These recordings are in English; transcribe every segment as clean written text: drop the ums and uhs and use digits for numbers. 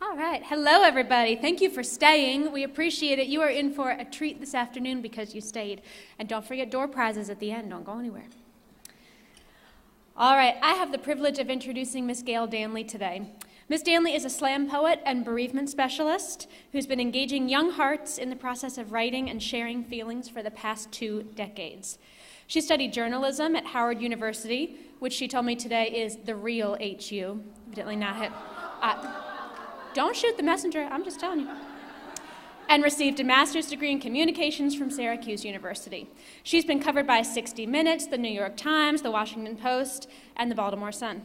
All right. Hello, everybody. Thank you for staying. We appreciate it. You are in for a treat this afternoon because you stayed. And don't forget door prizes at the end. Don't go anywhere. All right. I have the privilege of introducing Miss Gayle Danley today. Miss Danley is a slam poet and bereavement specialist who's been engaging young hearts in the process of writing and sharing feelings for the past 2 decades. She studied journalism at Howard University, which she told me today is the real HU. Evidently not hit. Don't shoot the messenger, I'm just telling you. And received a master's degree in communications from Syracuse University. She's been covered by 60 Minutes, the New York Times, the Washington Post, and the Baltimore Sun.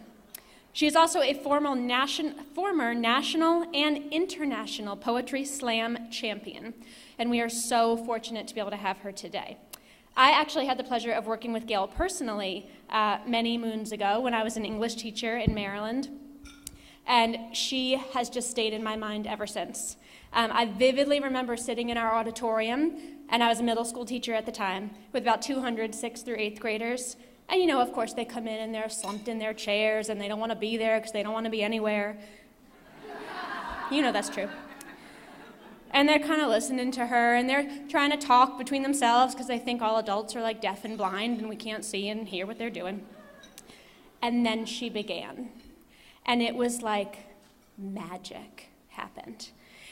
She is also a former national and international poetry slam champion, and we are so fortunate to be able to have her today. I actually had the pleasure of working with Gayle personally many moons ago when I was an English teacher in Maryland. And she has just stayed in my mind ever since. I vividly remember sitting in our auditorium, and I was a middle school teacher at the time, with about 200 6th through 8th graders. And you know, of course, they come in and they're slumped in their chairs, and they don't want to be there because they don't want to be anywhere. You know that's true. And they're kind of listening to her, and they're trying to talk between themselves because they think all adults are like deaf and blind, and we can't see and hear what they're doing. And then she began. And it was like magic happened.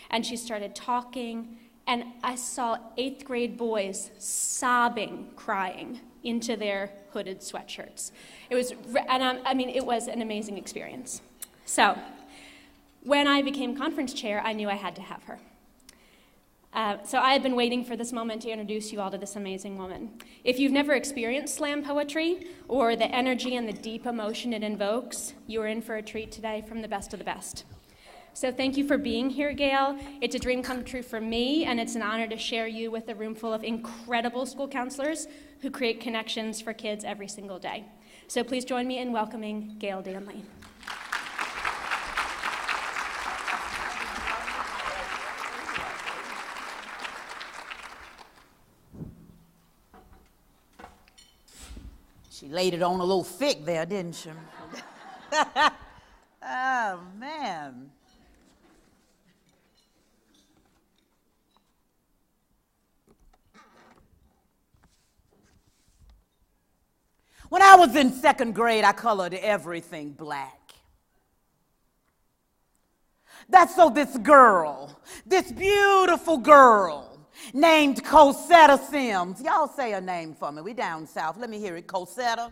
And she started talking, and I saw 8th grade boys sobbing, crying into their hooded sweatshirts. It was, it was an amazing experience. So when I became conference chair, I knew I had to have her. So I had been waiting for this moment to introduce you all to this amazing woman. If you've never experienced slam poetry or the energy and the deep emotion it invokes, you are in for a treat today from the best of the best. So thank you for being here, Gayle. It's a dream come true for me, and it's an honor to share you with a room full of incredible school counselors who create connections for kids every single day. So please join me in welcoming Gayle Danley. She laid it on a little thick there, didn't she? Oh, man. When I was in 2nd grade, I colored everything black. That's so this girl, this beautiful girl, named Cosetta Sims. Y'all say her name for me. We down south. Let me hear it. Cosetta.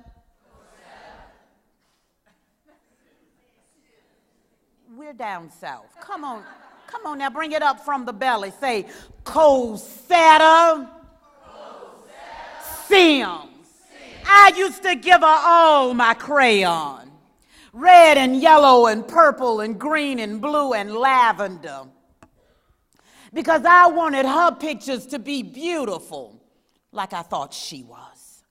We're down south. Come on now. Bring it up from the belly. Say Cosetta Sims. I used to give her all my crayon. Red and yellow and purple and green and blue and lavender. Because I wanted her pictures to be beautiful, like I thought she was.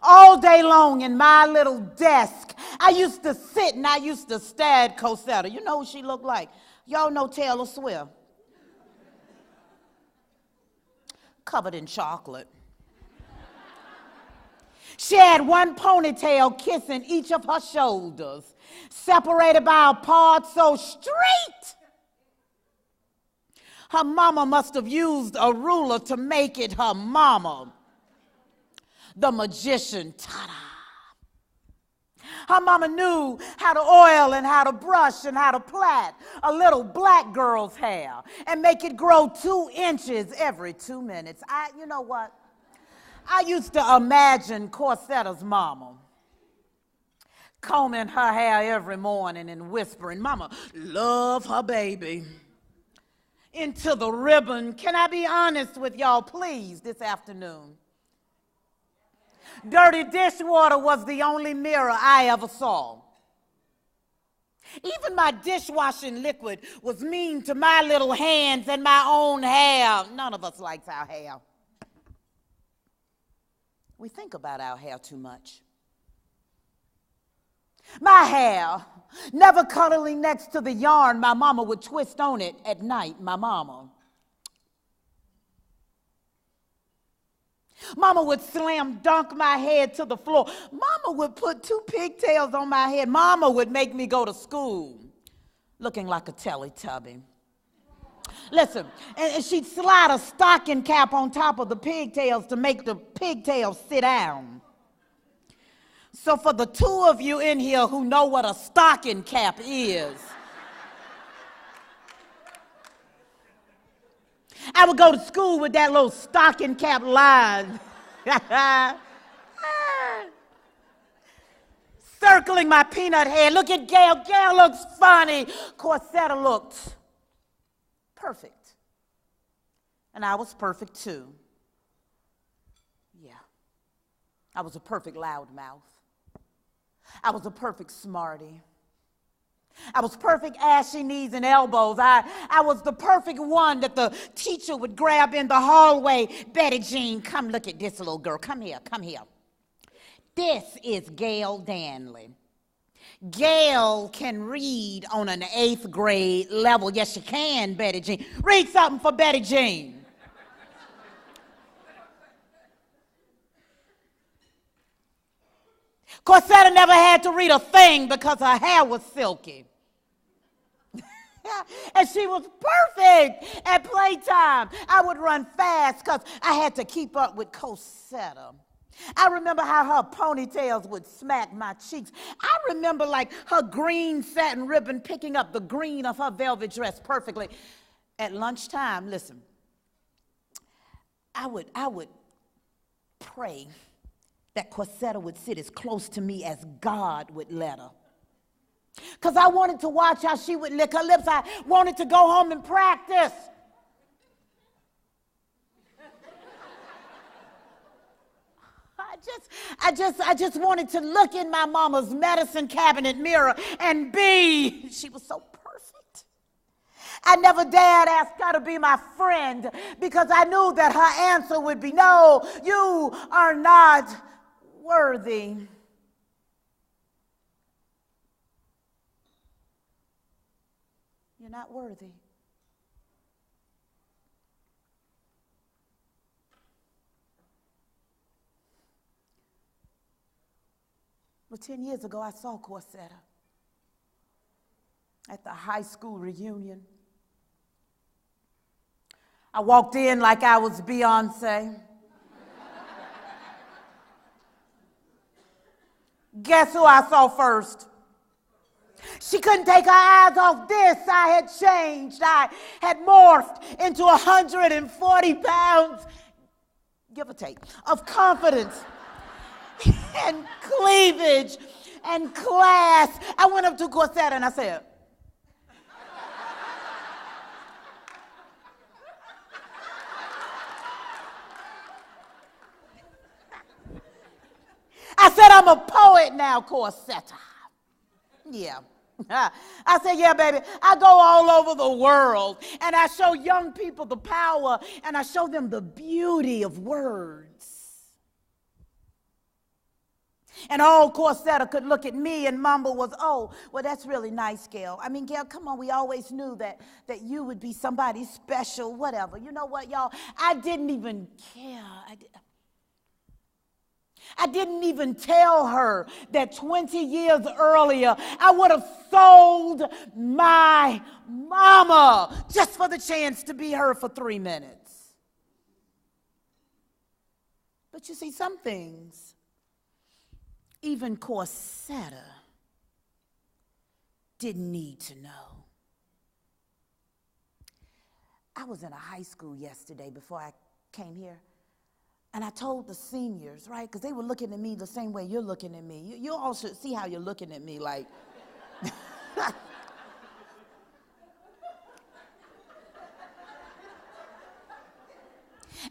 All day long in my little desk, I used to sit and I used to stare at Cosetta. You know who she looked like? Y'all know Taylor Swift. Covered in chocolate. She had one ponytail kissing each of her shoulders, separated by a part so straight. Her mama must have used a ruler to make it her mama. The magician, ta-da. Her mama knew how to oil and how to brush and how to plait a little black girl's hair and make it grow 2 inches every 2 minutes. You know what? I used to imagine Corsetta's mama combing her hair every morning and whispering, "Mama, love her baby." Into the ribbon. Can I be honest with y'all, please, this afternoon? Dirty dishwater was the only mirror I ever saw. Even my dishwashing liquid was mean to my little hands and my own hair. None of us likes our hair. We think about our hair too much. My hair, never cuddling next to the yarn my mama would twist on it at night, my mama. Mama would slam dunk my head to the floor. Mama would put 2 pigtails on my head. Mama would make me go to school. looking like a Teletubby. Listen, and she'd slide a stocking cap on top of the pigtails to make the pigtails sit down. So for the two of you in here who know what a stocking cap is, I would go to school with that little stocking cap line. Circling my peanut head. Look at Gayle. Gayle looks funny. Corsetta looked perfect. And I was perfect too. Yeah. I was a perfect loudmouth. I was a perfect smarty. I was perfect ashy knees and elbows. I was the perfect one that the teacher would grab in the hallway. Betty Jean, come look at this little girl. Come here, come here. This is Gayle Danley. Gayle can read on an 8th grade level. Yes, she can, Betty Jean. Read something for Betty Jean. Corsetta never had to read a thing because her hair was silky. And she was perfect at playtime. I would run fast because I had to keep up with Corsetta. I remember how her ponytails would smack my cheeks. I remember like her green satin ribbon picking up the green of her velvet dress perfectly. At lunchtime, listen, I would pray that Corsetta would sit as close to me as God would let her. Because I wanted to watch how she would lick her lips. I wanted to go home and practice. I just wanted to look in my mama's medicine cabinet mirror and she was so perfect. I never dared ask her to be my friend because I knew that her answer would be, no, you are not worthy. You're not worthy. Well, 10 years ago, I saw Corsetta at the high school reunion. I walked in like I was Beyonce. Guess who I saw first? She couldn't take her eyes off this. I had changed. I had morphed into 140 pounds, give or take, of confidence and cleavage and class. I went up to Corsetta and I said, I'm a poet now, Corsetta. Yeah. I said, yeah, baby, I go all over the world and I show young people the power and I show them the beauty of words. And all Corsetta could look at me and mumble was, oh, well, that's really nice, Gayle. I mean, Gayle, come on, we always knew that you would be somebody special, whatever. You know what, y'all? I didn't even care. I didn't even tell her that 20 years earlier, I would have sold my mama just for the chance to be her for 3 minutes. But you see, some things, even Corsetta didn't need to know. I was in a high school yesterday before I came here. And I told the seniors, right, because they were looking at me the same way you're looking at me. You all should see how you're looking at me, like.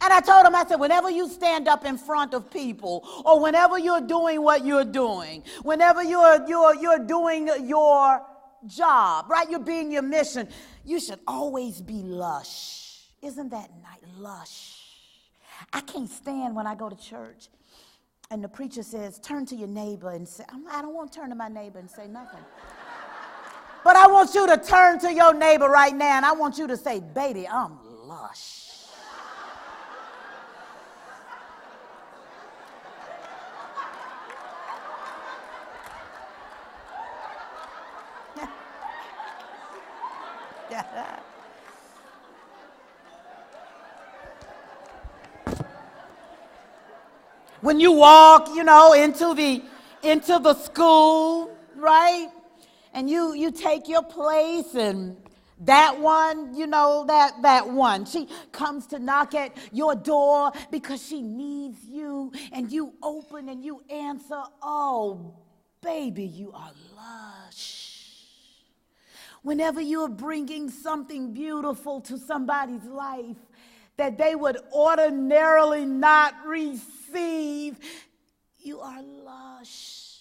And I told them, I said, whenever you stand up in front of people, or whenever you're doing what you're doing, whenever you're doing your job, right, you're being your mission, you should always be lush. Isn't that nice? Lush. I can't stand when I go to church and the preacher says, turn to your neighbor and say, I don't want to turn to my neighbor and say nothing. But I want you to turn to your neighbor right now and I want you to say, baby, I'm lush. When you walk, into the school, right? And you take your place, and that one, that one, she comes to knock at your door because she needs you, and you open and you answer. Oh, baby, you are lush. Whenever you're bringing something beautiful to somebody's life that they would ordinarily not receive, you are lush.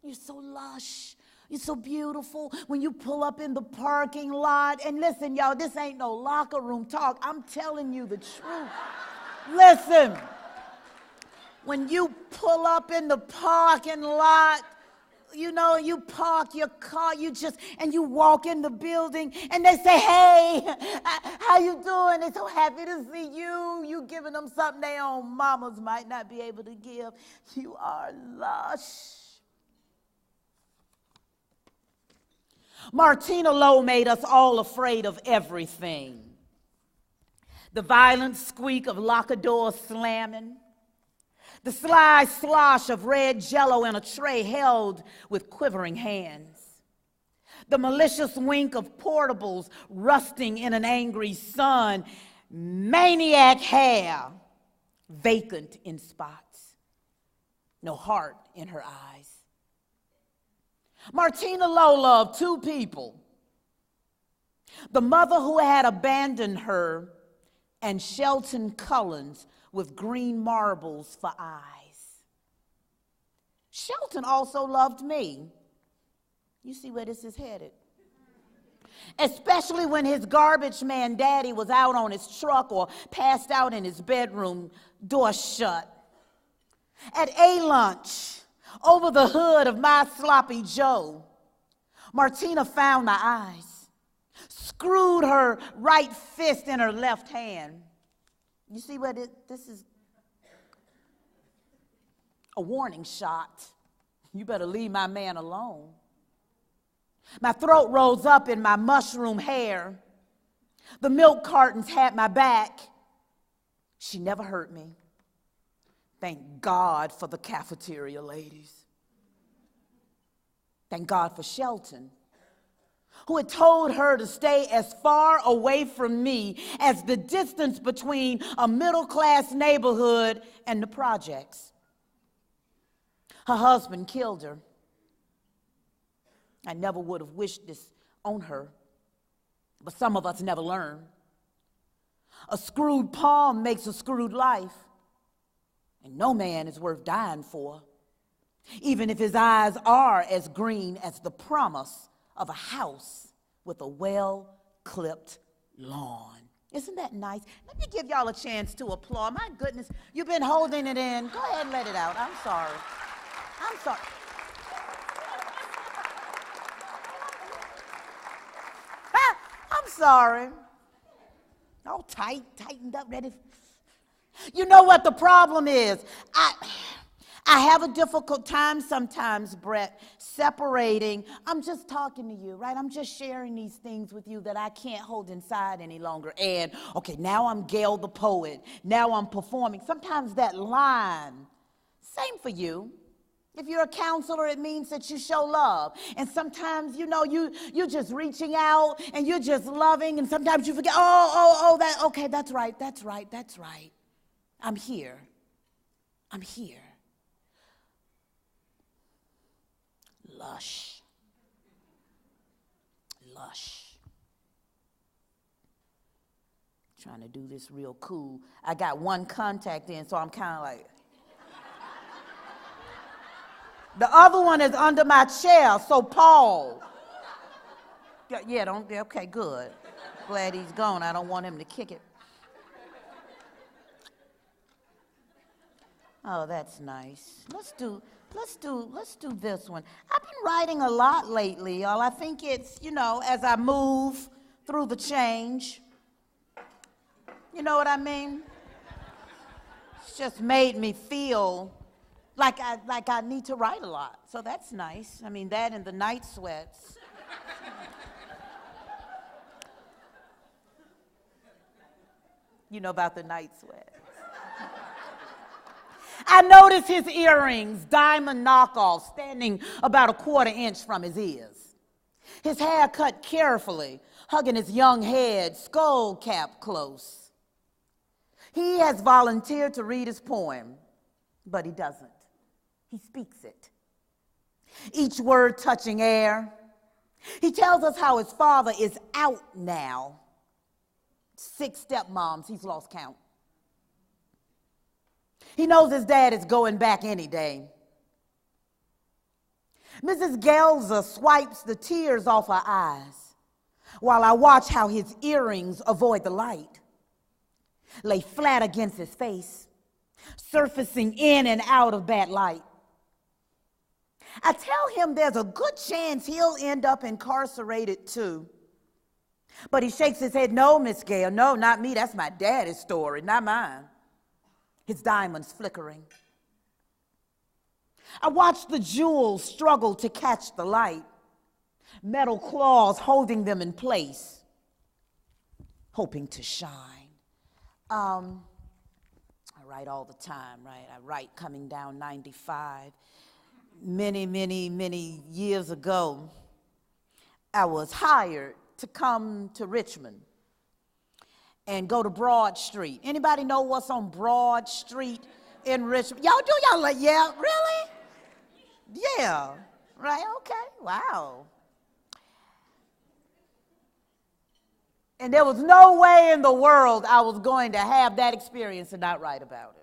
You're so lush. You're so beautiful. When you pull up in the parking lot, and listen, y'all, this ain't no locker room talk. I'm telling you the truth. Listen, when you pull up in the parking lot, you park your car, and you walk in the building, and they say, hey, how you doing? They're so happy to see you. You giving them something their own mamas might not be able to give. You are lush. Martina Lowe made us all afraid of everything. The violent squeak of locker doors slamming, the sly slosh of red jello in a tray held with quivering hands, the malicious wink of portables rusting in an angry sun, maniac hair vacant in spots, no heart in her eyes. Martina Lowe loved two people: the mother who had abandoned her, and Shelton Cullens with green marbles for eyes. Shelton also loved me. You see where this is headed. Especially when his garbage man daddy was out on his truck or passed out in his bedroom, door shut. At A-lunch, over the hood of my sloppy Joe, Martina found my eyes, screwed her right fist in her left hand. You see what this is? A warning shot. You better leave my man alone. My throat rose up in my mushroom hair. The milk cartons had my back. She never hurt me. Thank God for the cafeteria ladies. Thank God for Shelton, who had told her to stay as far away from me as the distance between a middle-class neighborhood and the projects. Her husband killed her. I never would have wished this on her, but some of us never learn. A screwed palm makes a screwed life, and no man is worth dying for, even if his eyes are as green as the promise of a house with a well-clipped lawn. Isn't that nice? Let me give y'all a chance to applaud. My goodness, you've been holding it in. Go ahead and let it out. I'm sorry. I'm sorry. I'm sorry. All tightened up, ready. You know what the problem is? I have a difficult time sometimes, Brett, separating. I'm just talking to you, right? I'm just sharing these things with you that I can't hold inside any longer. And, okay, now I'm Gayle the poet. Now I'm performing. Sometimes that line, same for you. If you're a counselor, it means that you show love. And sometimes, you're just reaching out and you're just loving. And sometimes you forget, okay, that's right. I'm here. Lush. Trying to do this real cool. I got one contact in, so I'm kind of like. The other one is under my chair, so Paul. Okay, good. Glad he's gone. I don't want him to kick it. Oh, that's nice. Let's do this one. I've been writing a lot lately, y'all. I think it's, as I move through the change. You know what I mean? It's just made me feel like I need to write a lot. So that's nice. I mean, that and the night sweats. You know about the night sweats. I noticed his earrings, diamond knockoffs, standing about a quarter inch from his ears. His hair cut carefully, hugging his young head, skull cap close. He has volunteered to read his poem, but he doesn't. He speaks it. Each word touching air. He tells us how his father is out now. 6 stepmoms, he's lost count. He knows his dad is going back any day. Mrs. Gelza swipes the tears off her eyes while I watch how his earrings avoid the light, lay flat against his face, surfacing in and out of bad light. I tell him there's a good chance he'll end up incarcerated too. But he shakes his head, no, Miss Gayle, no, not me. That's my daddy's story, not mine. His diamonds flickering. I watch the jewels struggle to catch the light, metal claws holding them in place, hoping to shine. I write all the time, right? I write coming down 95. Many years ago, I was hired to come to Richmond and go to Broad Street. Anybody know what's on Broad Street in Richmond? Y'all do? Y'all like, yeah, really? Yeah, right, okay, wow. And there was no way in the world I was going to have that experience and not write about it.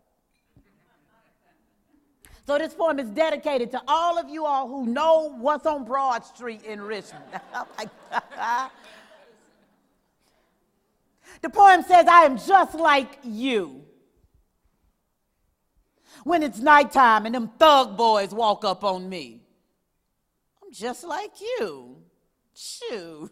So this poem is dedicated to all of you all who know what's on Broad Street in Richmond. The poem says, I am just like you. When it's nighttime and them thug boys walk up on me, I'm just like you. Shoot.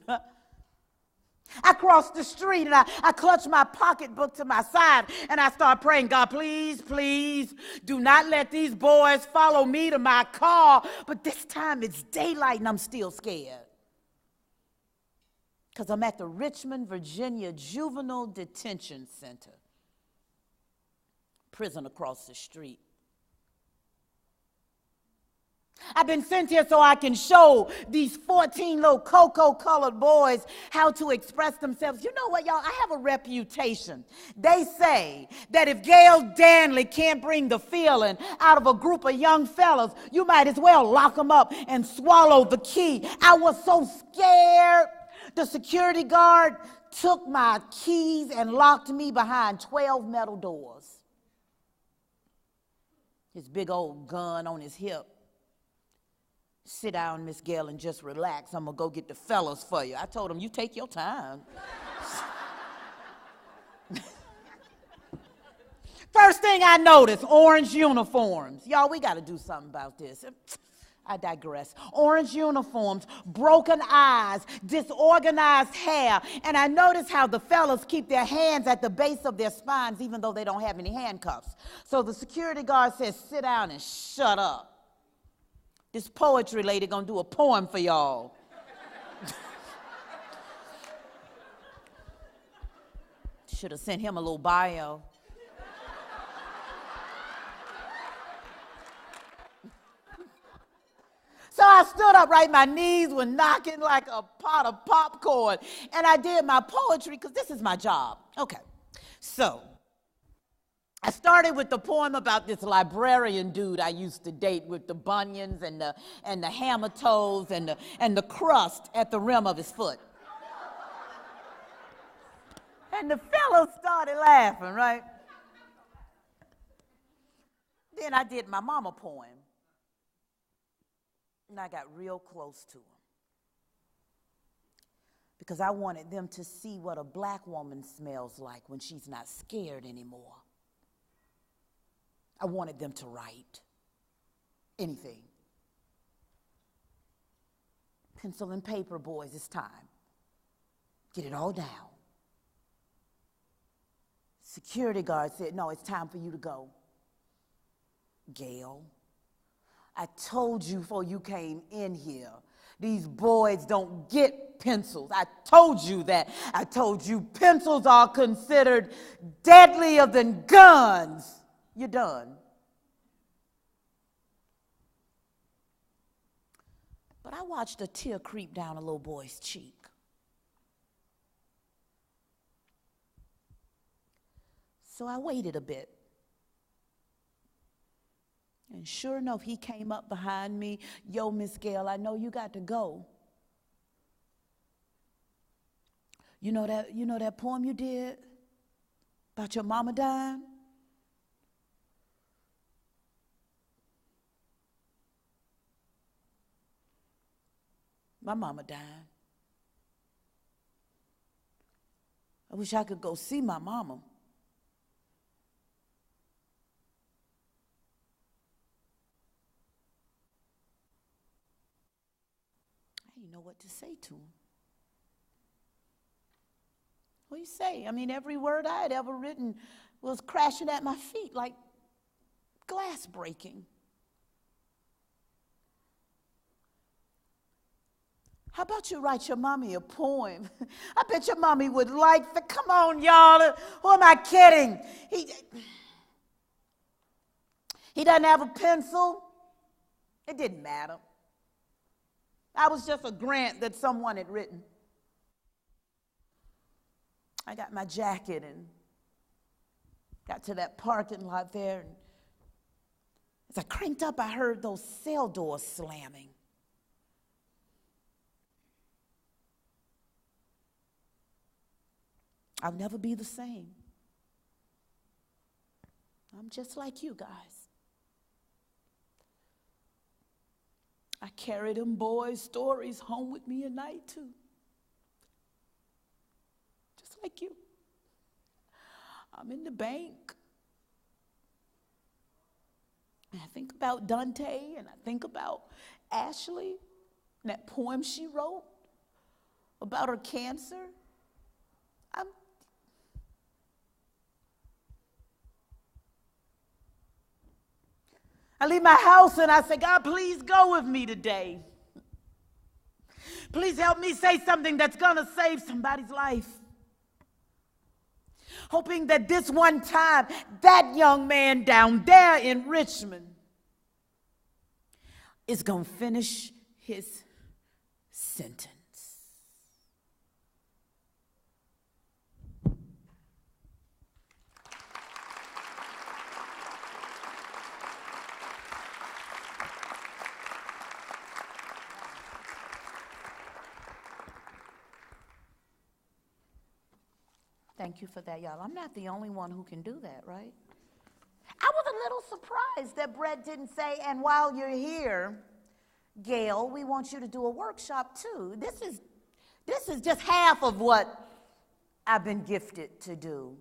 I cross the street and I clutch my pocketbook to my side and I start praying, God, please, please do not let these boys follow me to my car. But this time it's daylight and I'm still scared. Because I'm at the Richmond, Virginia Juvenile Detention Center. Prison across the street. I've been sent here so I can show these 14 little cocoa-colored boys how to express themselves. You know what, y'all? I have a reputation. They say that if Gayle Danley can't bring the feeling out of a group of young fellas, you might as well lock them up and swallow the key. I was so scared. The security guard took my keys and locked me behind 12 metal doors. His big old gun on his hip. Sit down, Miss Gayle, and just relax. I'm going to go get the fellas for you. I told him, you take your time. First thing I noticed, orange uniforms. Y'all, we got to do something about this. I digress. Orange uniforms, broken eyes, disorganized hair. And I notice how the fellas keep their hands at the base of their spines even though they don't have any handcuffs. So the security guard says, sit down and shut up. This poetry lady gonna do a poem for y'all. Should have sent him a little bio. So I stood up, right? My knees were knocking like a pot of popcorn. And I did my poetry, because this is my job. Okay, so I started with the poem about this librarian dude I used to date with the bunions and the hammer toes and the crust at the rim of his foot. And the fellow started laughing, right? Then I did my mama poem. And I got real close to him. Because I wanted them to see what a black woman smells like when she's not scared anymore. I wanted them to write anything. Pencil and paper, boys, it's time. Get it all down. Security guard said, no, it's time for you to go. Gayle, I told you before you came in here, These boys don't get pencils. I told you that. I told you pencils are considered deadlier than guns. You're done. But I watched a tear creep down a little boy's cheek. So I waited a bit. And sure enough, he came up behind me. Yo, Miss Gayle, I know you got to go. You know that poem you did about your mama dying? My mama died. I wish I could go see my mama. I didn't know what to say to him. What do you say? I mean, every word I had ever written was crashing at my feet like glass breaking. How about you write your mommy a poem? I bet your mommy would like that. Come on, y'all. Who am I kidding? He doesn't have a pencil. It didn't matter. I was just a grant that someone had written. I got my jacket and got to that parking lot there. And as I cranked up, I heard those cell doors slamming. I'll never be the same. I'm just like you guys. I carry them boys' stories home with me at night too. Just like you. I'm in the bank. And I think about Dante and I think about Ashley and that poem she wrote about her cancer. I leave my house and I say, God, please go with me today. Please help me say something that's going to save somebody's life. Hoping that this one time, that young man down there in Richmond is going to finish his sentence. Thank you for that, y'all. I'm not the only one who can do that, right? I was a little surprised that Brett didn't say, and while you're here, Gayle, we want you to do a workshop too. This is just half of what I've been gifted to do.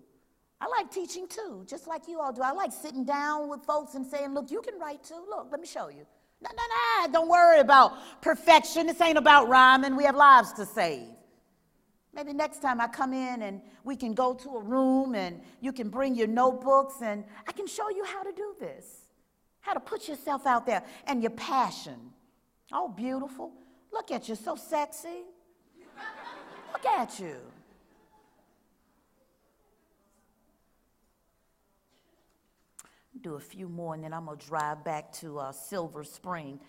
I like teaching too, just like you all do. I like sitting down with folks and saying, look, you can write too. Look, let me show you. No, don't worry about perfection. This ain't about rhyming. We have lives to save. Maybe next time I come in and we can go to a room and you can bring your notebooks and I can show you how to do this, how to put yourself out there and your passion. Oh, beautiful. Look at you, so sexy. Look at you. Do a few more and then I'm going to drive back to Silver Spring.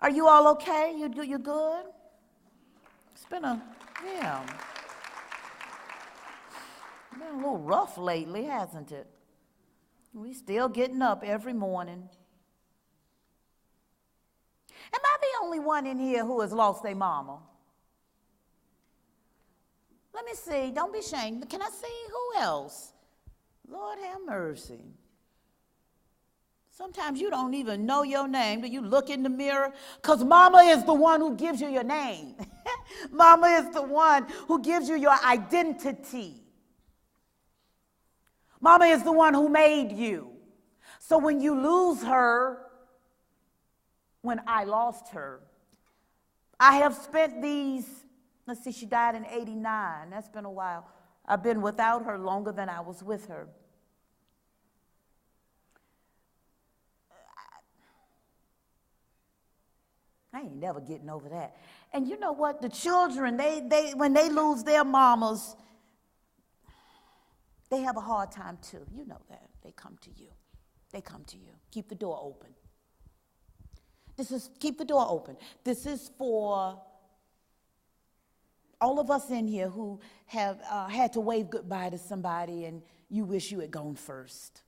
Are you all okay? You good? It's been been a little rough lately, hasn't it? We still getting up every morning. Am I the only one in here who has lost their mama? Let me see. Don't be ashamed. Can I see who else? Lord have mercy. Sometimes you don't even know your name. Do you look in the mirror? Because mama is the one who gives you your name. Mama is the one who gives you your identity. Mama is the one who made you. So when you lose her, when I lost her, I have spent these, let's see, she died in 89. That's been a while. I've been without her longer than I was with her. I ain't never getting over that. And you know what? The children, they when they lose their mamas, they have a hard time too. You know that. They come to you. They come to you. Keep the door open. Keep the door open. This is for all of us in here who have had to wave goodbye to somebody and you wish you had gone first.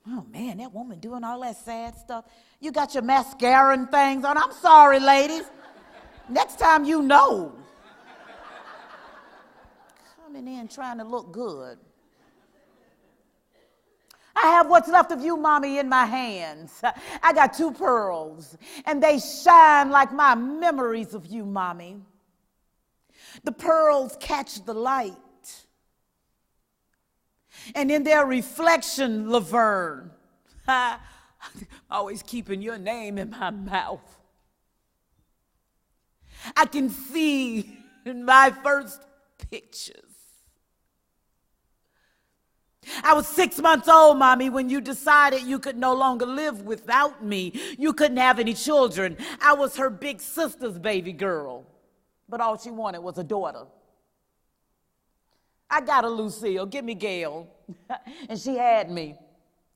Oh, man, that woman doing all that sad stuff. You got your mascara and things on. I'm sorry, ladies. Next time you know. Coming in trying to look good. I have what's left of you, Mommy, in my hands. I got 2 pearls, and they shine like my memories of you, Mommy. The pearls catch the light. And in their reflection, Laverne, always keeping your name in my mouth. I can see in my first pictures. I was 6 months old, Mommy, when you decided you could no longer live without me. You couldn't have any children. I was her big sister's baby girl, but all she wanted was a daughter. I got a Lucille, give me Gayle. And she had me.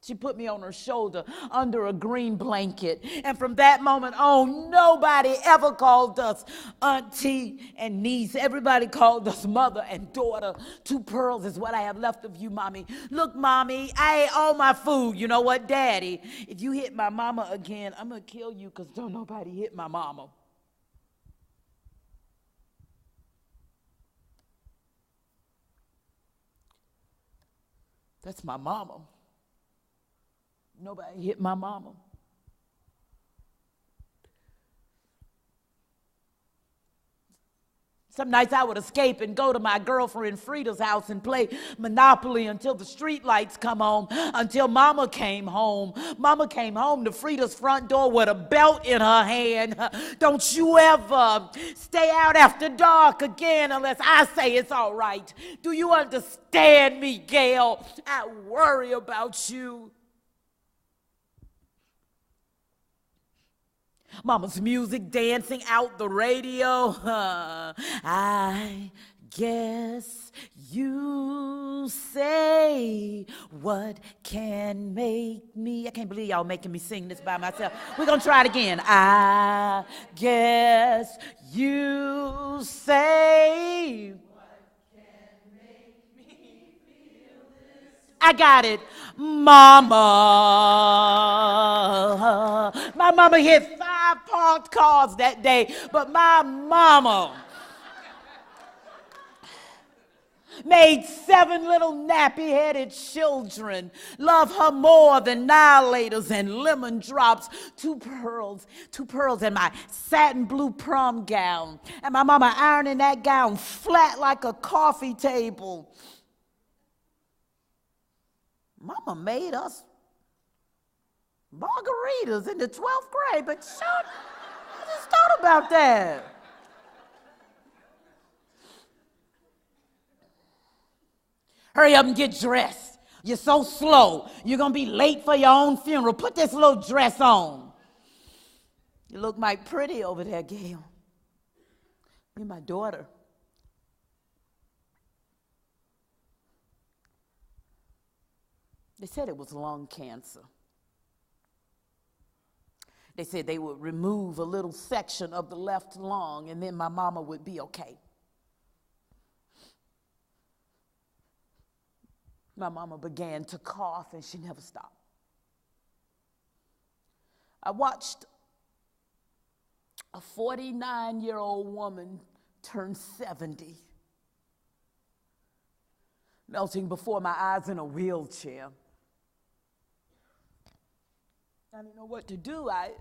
She put me on her shoulder under a green blanket. And from that moment on, nobody ever called us auntie and niece. Everybody called us mother and daughter. 2 pearls is what I have left of you, Mommy. Look, Mommy, I ate all my food. You know what, Daddy? If you hit my mama again, I'm going to kill you because don't nobody hit my mama. That's my mama. Nobody hit my mama. Some nights I would escape and go to my girlfriend Frida's house and play Monopoly until the street lights come on, until Mama came home. Mama came home to Frida's front door with a belt in her hand. Don't you ever stay out after dark again unless I say it's all right. Do you understand me, Gayle? I worry about you. Mama's music dancing out the radio. I guess you say what can make me. I can't believe y'all making me sing this by myself. We're going to try it again. I guess you say. I got it. Mama. My mama hit 5 parked cars that day, but my mama made 7 little nappy-headed children love her more than Nihilators and lemon drops. 2 pearls in my satin blue prom gown. And my mama ironing that gown flat like a coffee table. Mama made us margaritas in the 12th grade, but I just thought about that. Hurry up and get dressed. You're so slow. You're going to be late for your own funeral. Put this little dress on. You look mighty pretty over there, Gayle. You're my daughter. They said it was lung cancer. They said they would remove a little section of the left lung and then my mama would be okay. My mama began to cough and she never stopped. I watched a 49-year-old woman turn 70, melting before my eyes in a wheelchair. I didn't know what to do. I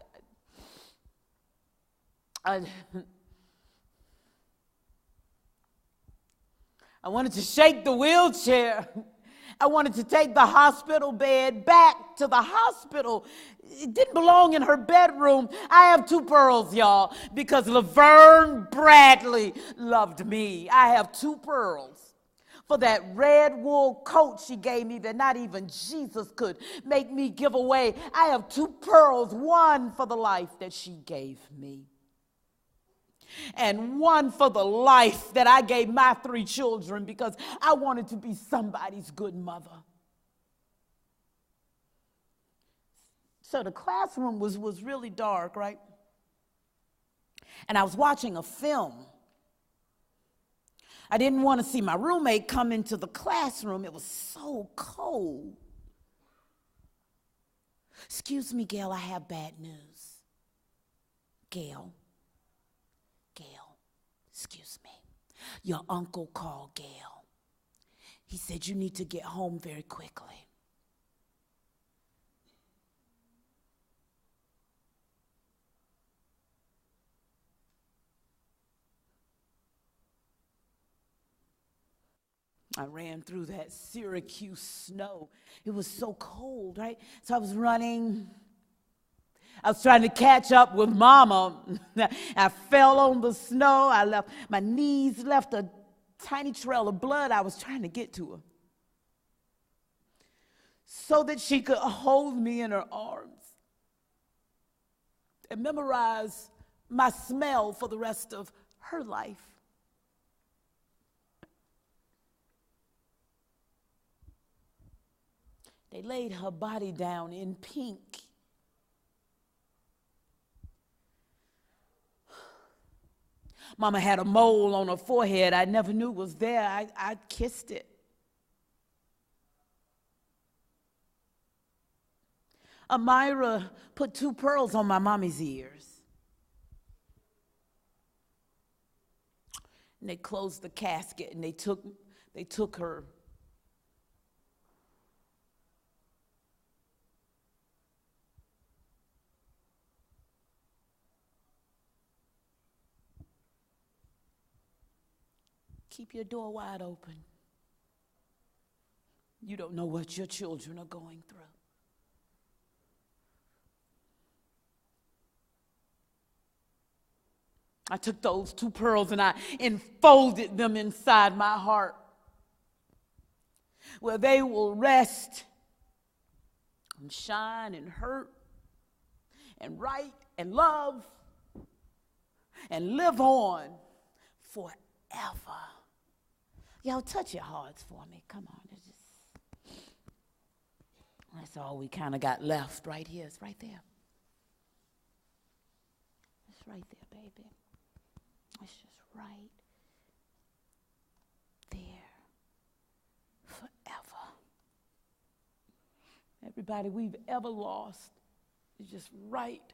wanted to shake the wheelchair. I wanted to take the hospital bed back to the hospital. It didn't belong in her bedroom. I have 2 pearls, y'all, because Laverne Bradley loved me. I have 2 pearls. For that red wool coat she gave me that not even Jesus could make me give away. I have 2 pearls, one for the life that she gave me. and one for the life that I gave my 3 children because I wanted to be somebody's good mother. So the classroom was really dark, right? And I was watching a film. I didn't want to see my roommate come into the classroom. It was so cold. Excuse me, Gayle, I have bad news. Gayle, excuse me. Your uncle called Gayle. He said you need to get home very quickly. I ran through that Syracuse snow. It was so cold, right? So I was running. I was trying to catch up with Mama. I fell on the snow. My knees left a tiny trail of blood. I was trying to get to her so that she could hold me in her arms and memorize my smell for the rest of her life. They laid her body down in pink. Mama had a mole on her forehead I never knew was there. I kissed it. Amira put 2 pearls on my mommy's ears. And they closed the casket and they took her. Keep your door wide open. You don't know what your children are going through. I took those 2 pearls and I enfolded them inside my heart, where they will rest and shine and hurt and write and love and live on forever. Y'all touch your hearts for me. Come on. That's all we kind of got left right here. It's right there. It's right there, baby. It's just right there forever. Everybody we've ever lost is just right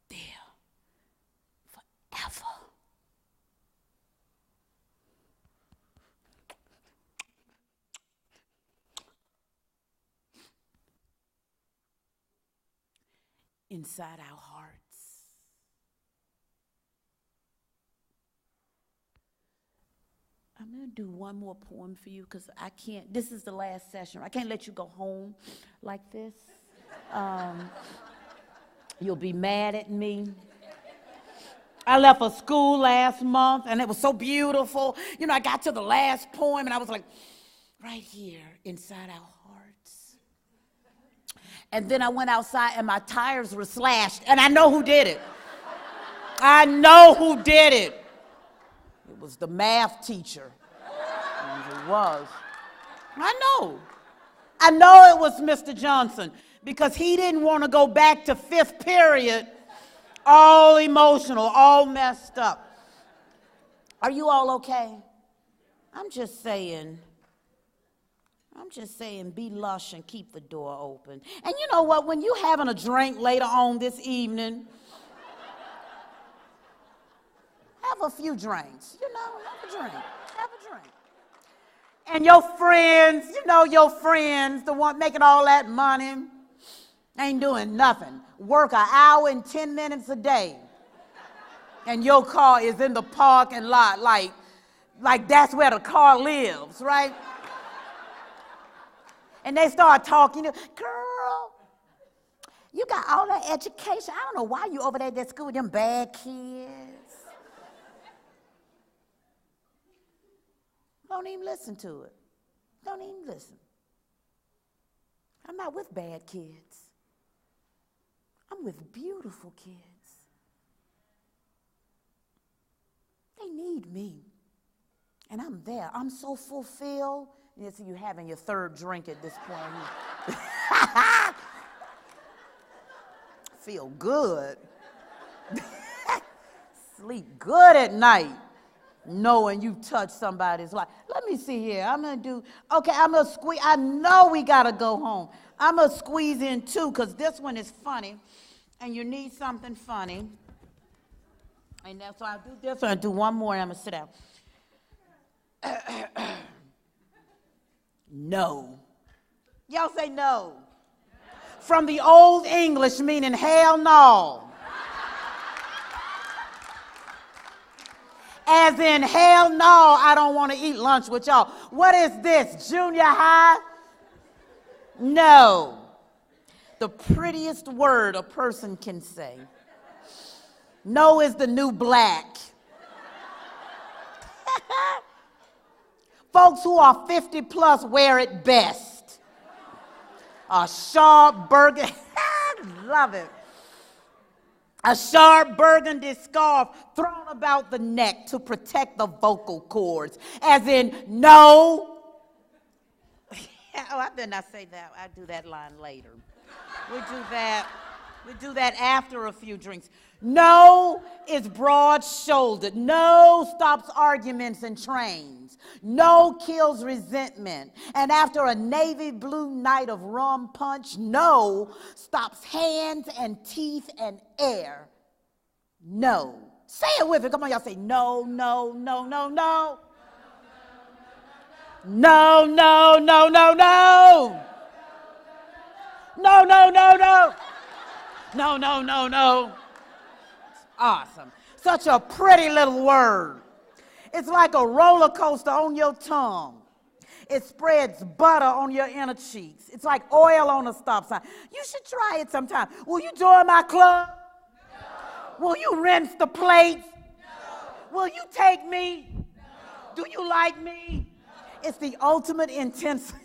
there forever. Inside our hearts. I'm going to do one more poem for you because I can't, this is the last session. I can't let you go home like this. You'll be mad at me. I left for school last month and it was so beautiful. You know, I got to the last poem and I was like, right here inside our hearts. And then I went outside and my tires were slashed. And I know who did it. I know who did it. It was the math teacher. It was. I know it was Mr. Johnson because he didn't want to go back to 5th period all emotional, all messed up. Are you all okay? I'm just saying, be lush and keep the door open. And you know what? When you having a drink later on this evening, have a few drinks. You know, have a drink. Have a drink. And your friends, the one making all that money, ain't doing nothing. Work an hour and 10 minutes a day. And your car is in the parking lot like that's where the car lives, right? And they start talking, girl, you got all that education. I don't know why you over there at school with them bad kids. Don't even listen to it. Don't even listen. I'm not with bad kids. I'm with beautiful kids. they need me. And I'm there. I'm so fulfilled. And so you're having your third drink at this point. Feel good. Sleep good at night, knowing you touched somebody's life. Let me see here. I'm going to do, okay, I'm going to squeeze. I know we got to go home. I'm going to squeeze in two because this one is funny, and you need something funny. And that's why I'll do this one. I'll do one more, and I'm going to sit down. No. Y'all say no. From the Old English meaning hell no. As in hell no, I don't want to eat lunch with y'all. What is this, junior high? No. The prettiest word a person can say. No is the new black. Folks who are 50 plus wear it best. A sharp burgundy, love it. A sharp burgundy scarf thrown about the neck to protect the vocal cords. As in, no. Oh, I better not say that. I'll do that line later. We'll do that. We'll do that after a few drinks. No is broad-shouldered. No stops arguments and trains. No kills resentment. And after a navy blue night of rum punch, no stops hands and teeth and air. No. Say it with it. Come on, y'all say no, no, no, no, no. No, no, no, no, no. No, no, no, no. No, no, no, no. Awesome. Such a pretty little word. It's like a roller coaster on your tongue. It spreads butter on your inner cheeks. It's like oil on a stop sign. You should try it sometime. Will you join my club? No. Will you rinse the plates? No. Will you take me? No. Do you like me? No. It's the ultimate intensifier.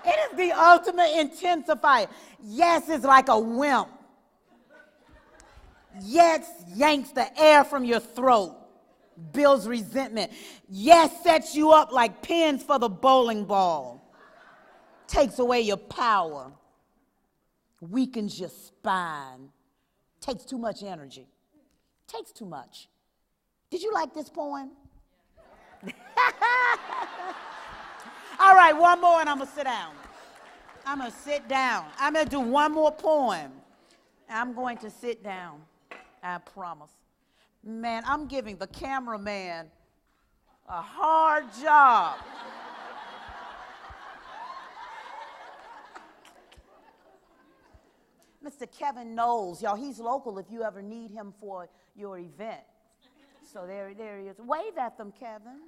It is the ultimate intensifier. Yes is like a wimp. Yes yanks the air from your throat, builds resentment. Yes sets you up like pins for the bowling ball, takes away your power, weakens your spine, takes too much energy, takes too much. Did you like this poem? All right, one more and I'm going to sit down. I'm going to sit down. I'm going to do one more poem. I'm going to sit down. I promise. Man, I'm giving the cameraman a hard job. Mr. Kevin Knowles, y'all, he's local if you ever need him for your event. So there he is. Wave at them, Kevin.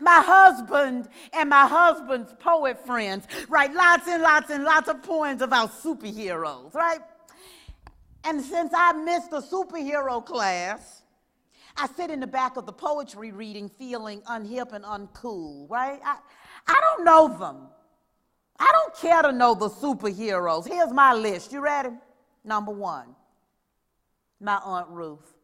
My husband and my husband's poet friends write lots and lots and lots of poems about superheroes, right? And since I missed the superhero class, I sit in the back of the poetry reading feeling unhip and uncool, right? I don't know them. I don't care to know the superheroes. Here's my list. You ready? Number one, my Aunt Ruth.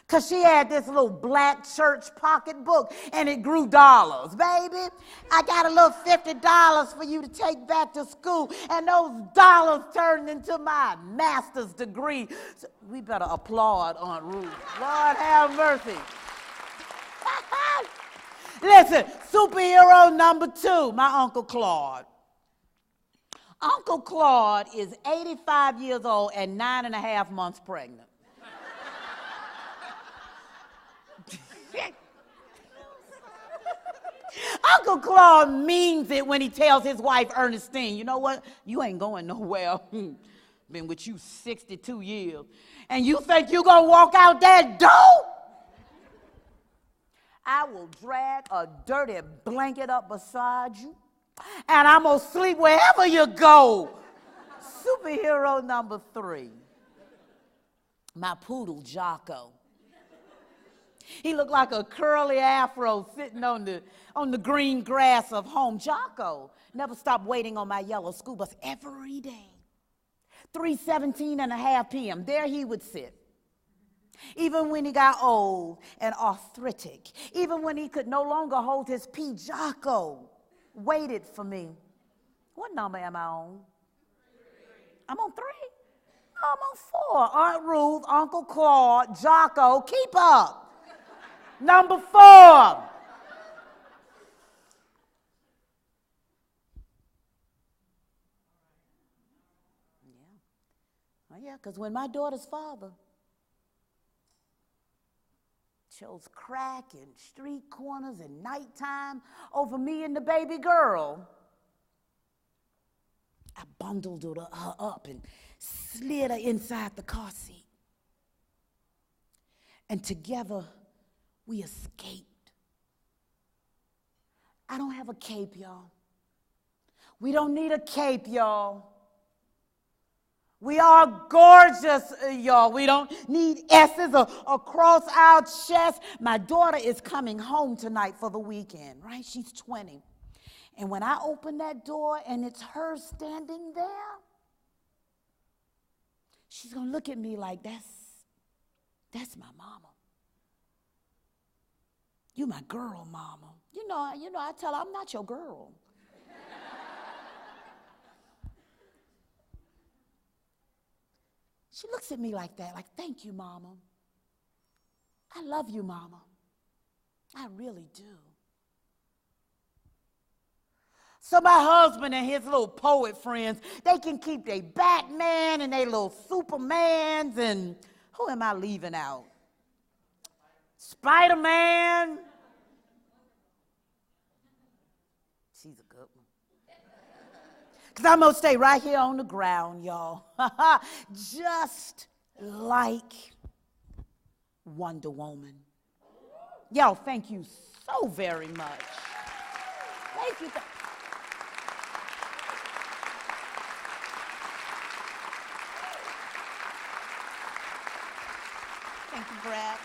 Because she had this little black church pocketbook, and it grew dollars. Baby, I got a little $50 for you to take back to school, and those dollars turned into my master's degree. So we better applaud Aunt Ruth. Lord have mercy. Listen, superhero number two, my Uncle Claude. Uncle Claude is 85 years old and 9.5 months pregnant. Uncle Claude means it when he tells his wife, Ernestine, you know what? You ain't going nowhere. Been with you 62 years. And you think you gonna walk out that door? I will drag a dirty blanket up beside you, and I'm gonna sleep wherever you go. Superhero number three, my poodle, Jocko. He looked like a curly afro sitting on the green grass of home. Jocko never stopped waiting on my yellow school bus every day 3:17 p.m., there he would sit. Even when he got old and arthritic, even when he could no longer hold his pee, Jocko waited for me. What number am I on? I'm on 3. No, I'm on 4. Aunt Ruth, Uncle Claude, Jocko, keep up. Number 4. Oh, yeah, because when my daughter's father chose crack in street corners and nighttime over me and the baby girl, I bundled her up and slid her inside the car seat. And together, we escaped. I don't have a cape, y'all. We don't need a cape, y'all. We are gorgeous, y'all. We don't need S's across our chest. My daughter is coming home tonight for the weekend, right? She's 20. And when I open that door and it's her standing there, she's going to look at me like, that's my mama. You my girl, mama. You know, I tell her, I'm not your girl. She looks at me like that, like, thank you, mama. I love you, mama. I really do. So my husband and his little poet friends, they can keep their Batman and their little Supermans, and who am I leaving out? Spider-Man. She's a good one. Because I'm going to stay right here on the ground, y'all. Just like Wonder Woman. Y'all, thank you so very much. Thank you. Thank you, Brad.